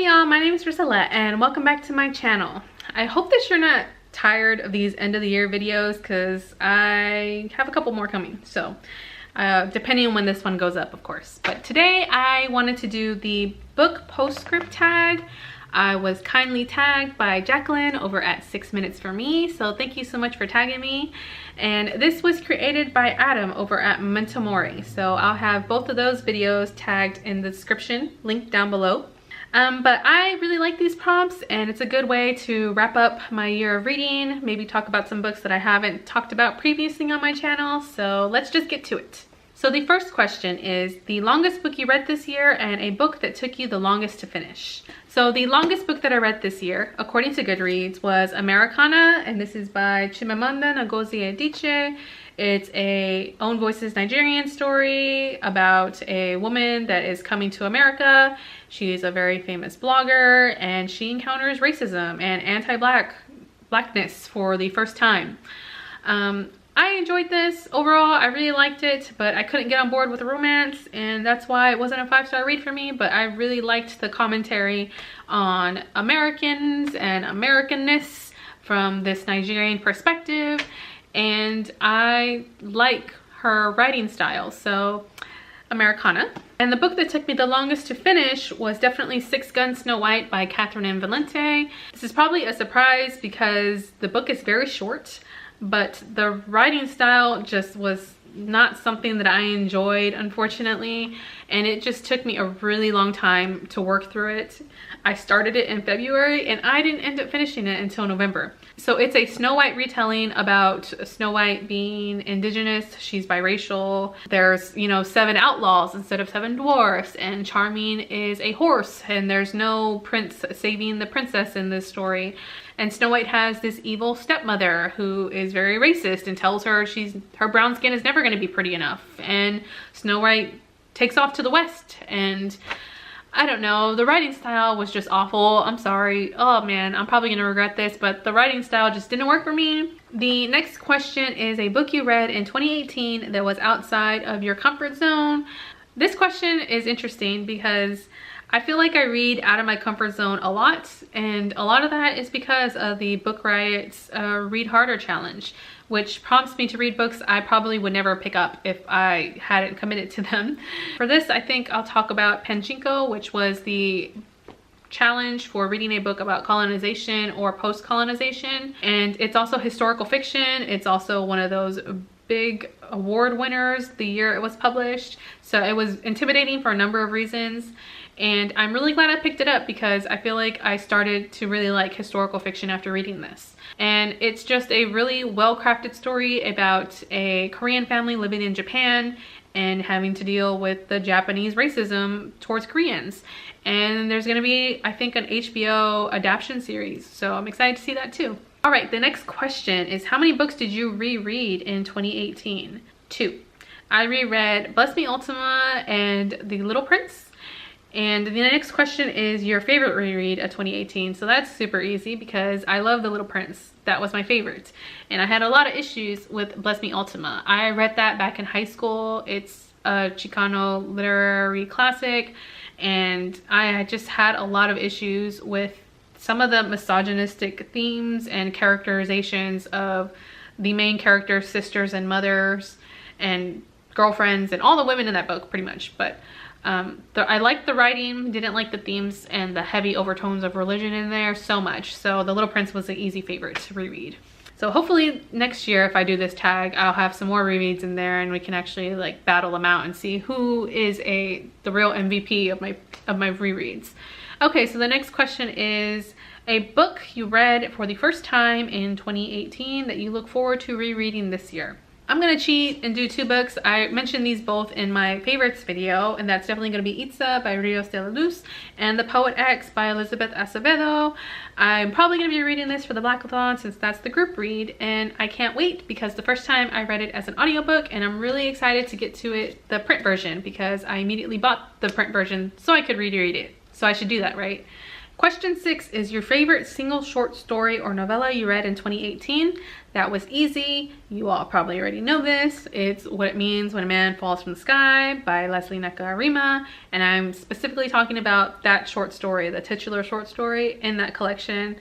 y'all, my name is Priscilla and welcome back to my channel. I hope that you're not tired of these end of the year videos because I have a couple more coming. So depending on when this one goes up, of course. But today I wanted to do the book postscript tag. I was kindly tagged by Jacqueline over at 6 Minutes for Me. So thank you so much for tagging me. And this was created by Adam over at Memento Mori. So I'll have both of those videos tagged in the description, linked down below. But I really like these prompts and it's a good way to wrap up my year of reading, maybe talk about some books that I haven't talked about previously on my channel. So let's just get to it. So the first question is the longest book you read this year and a book that took you the longest to finish. So the longest book that I read this year, according to Goodreads, was Americana, and this is by Chimamanda Ngozi Adichie. It's a Own Voices Nigerian story about a woman that is coming to America. She's a very famous blogger and she encounters racism and anti-blackness for the first time. I enjoyed this overall. I really liked it, but I couldn't get on board with the romance, and that's why it wasn't a 5-star read for me. But I really liked the commentary on Americans and Americanness from this Nigerian perspective, and I like her writing style. So Americana. And the book that took me the longest to finish was definitely Six Gun Snow White by Catherine Ann Valente. This is probably a surprise because the book is very short, but the writing style just was not something that I enjoyed, unfortunately, and it just took me a really long time to work through it. I started it in February and I didn't end up finishing it until November. So it's a Snow White retelling about Snow White being indigenous. She's biracial. There's, you know, 7 outlaws instead of 7 dwarfs, and Charming is a horse, and there's no prince saving the princess in this story. And Snow White has this evil stepmother who is very racist and tells her her brown skin is never going to be pretty enough. And Snow White takes off to the west, and I don't know, the writing style was just awful. I'm sorry. Oh man, I'm probably gonna regret this, but the writing style just didn't work for me. The next question is a book you read in 2018 that was outside of your comfort zone. This question is interesting because I feel like I read out of my comfort zone a lot, and a lot of that is because of the Book Riot's Read Harder challenge, which prompts me to read books I probably would never pick up if I hadn't committed to them. For this, I think I'll talk about Pachinko, which was the challenge for reading a book about colonization or post-colonization. And it's also historical fiction. It's also one of those big award winners the year it was published. So it was intimidating for a number of reasons. And I'm really glad I picked it up because I feel like I started to really like historical fiction after reading this. And it's just a really well-crafted story about a Korean family living in Japan and having to deal with the Japanese racism towards Koreans. And there's gonna be, I think, an HBO adaptation series. So I'm excited to see that too. All right, the next question is, how many books did you reread in 2018? 2. I reread Bless Me Ultima and The Little Prince. And the next question is your favorite reread of 2018. So that's super easy because I love The Little Prince. That was my favorite. And I had a lot of issues with Bless Me Ultima. I read that back in high school. It's a Chicano literary classic. And I just had a lot of issues with some of the misogynistic themes and characterizations of the main character's sisters and mothers and girlfriends and all the women in that book pretty much. But I liked the writing, didn't like the themes and the heavy overtones of religion in there so much. So The Little Prince was an easy favorite to reread. So hopefully next year, if I do this tag, I'll have some more rereads in there and we can actually like battle them out and see who is the real MVP of my rereads. Okay, so the next question is a book you read for the first time in 2018 that you look forward to rereading this year. I'm gonna cheat and do 2 books. I mentioned these both in my favorites video, and that's definitely gonna be Itza by Rios de la Luz and The Poet X by Elizabeth Acevedo. I'm probably gonna be reading this for the Blackathon since that's the group read, and I can't wait because the first time I read it as an audiobook, and I'm really excited to get to it, the print version, because I immediately bought the print version so I could reread it. So I should do that, right? Question 6 is your favorite single short story or novella you read in 2018. That was easy. You all probably already know this. It's What It Means When a Man Falls from the Sky by Leslie Neka-Arima. And I'm specifically talking about that short story, the titular short story in that collection.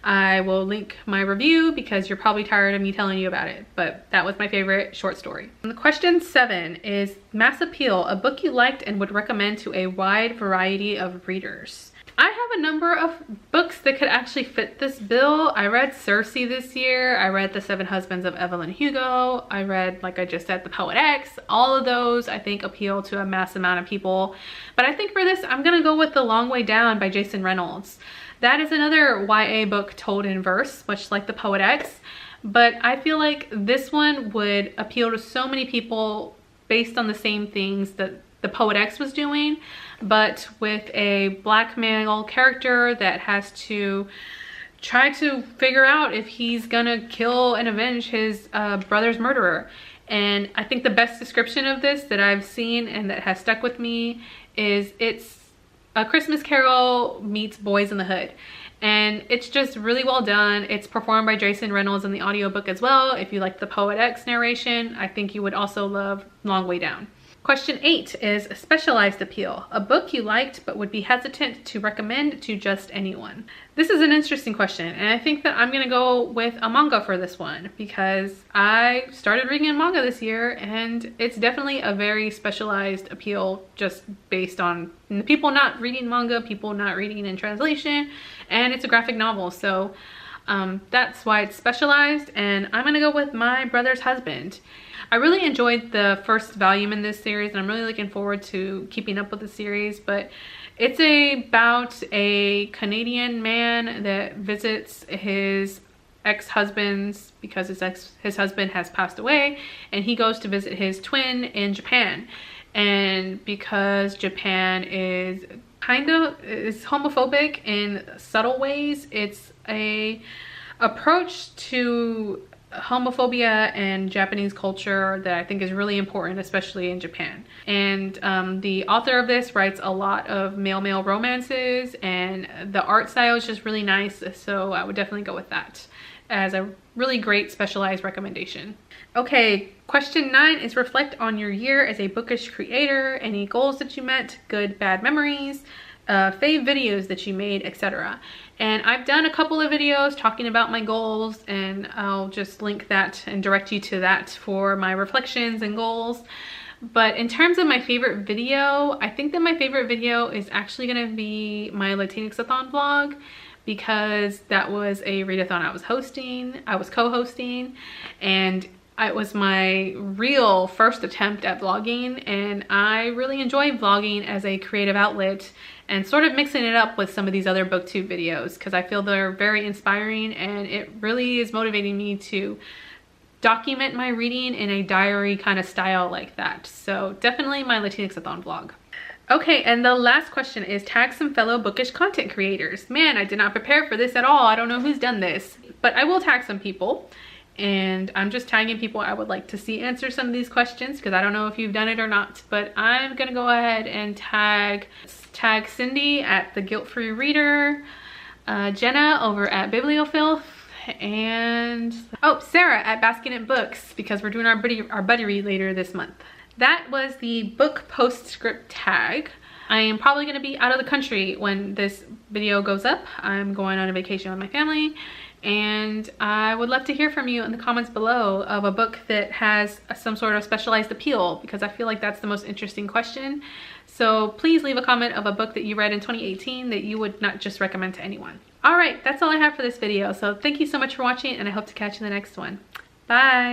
I will link my review because you're probably tired of me telling you about it, but that was my favorite short story. And the question 7 is Mass Appeal, a book you liked and would recommend to a wide variety of readers. I have a number of books that could actually fit this bill. I read Circe this year. I read The Seven Husbands of Evelyn Hugo. I read, like I just said, The Poet X. All of those I think appeal to a mass amount of people. But I think for this, I'm gonna go with The Long Way Down by Jason Reynolds. That is another YA book told in verse, much like The Poet X. But I feel like this one would appeal to so many people based on the same things that The Poet X was doing, but with a black male character that has to try to figure out if he's gonna kill and avenge his brother's murderer. And I think the best description of this that I've seen and that has stuck with me is it's A Christmas Carol meets Boys in the Hood. And it's just really well done. It's performed by Jason Reynolds in the audiobook as well. If you like the Poet X narration, I think you would also love Long Way Down. Question 8 is a specialized appeal, a book you liked but would be hesitant to recommend to just anyone. This is an interesting question, and I think that I'm gonna go with a manga for this one because I started reading a manga this year and it's definitely a very specialized appeal just based on people not reading manga, people not reading in translation, and it's a graphic novel. So that's why it's specialized, and I'm gonna go with My Brother's Husband. I really enjoyed the first volume in this series and I'm really looking forward to keeping up with the series, but it's about a Canadian man that visits his ex-husband's because his husband has passed away, and he goes to visit his twin in Japan. And because Japan is homophobic in subtle ways, it's a approach to homophobia and Japanese culture that I think is really important, especially in Japan. And the author of this writes a lot of male-male romances, and the art style is just really nice, so I would definitely go with that as a really great specialized recommendation. Okay, question 9 is reflect on your year as a bookish creator, any goals that you met, good, bad memories, fave videos that you made, etc. And I've done a couple of videos talking about my goals, and I'll just link that and direct you to that for my reflections and goals. But in terms of my favorite video, I think that my favorite video is actually going to be my Latinx-a-thon vlog, because that was a readathon I was co-hosting, and it was my real first attempt at vlogging, and I really enjoy vlogging as a creative outlet and sort of mixing it up with some of these other booktube videos because I feel they're very inspiring, and it really is motivating me to document my reading in a diary kind of style like that. So definitely my Latinx-a-thon vlog. Okay, and the last question is tag some fellow bookish content creators. Man, I did not prepare for this at all. I don't know who's done this, but I will tag some people. And I'm just tagging people I would like to see answer some of these questions because I don't know if you've done it or not. But I'm gonna go ahead and tag Cindy at The Guilt-Free Reader, Jenna over at Bibliofilth, and Sarah at Basking in Books, because we're doing our buddy read later this month. That was the book postscript tag. I am probably going to be out of the country when this video goes up. I'm going on a vacation with my family, and I would love to hear from you in the comments below of a book that has some sort of specialized appeal, because I feel like that's the most interesting question. So please leave a comment of a book that you read in 2018 that you would not just recommend to anyone. All right, that's all I have for this video. So thank you so much for watching, and I hope to catch you in the next one. Bye.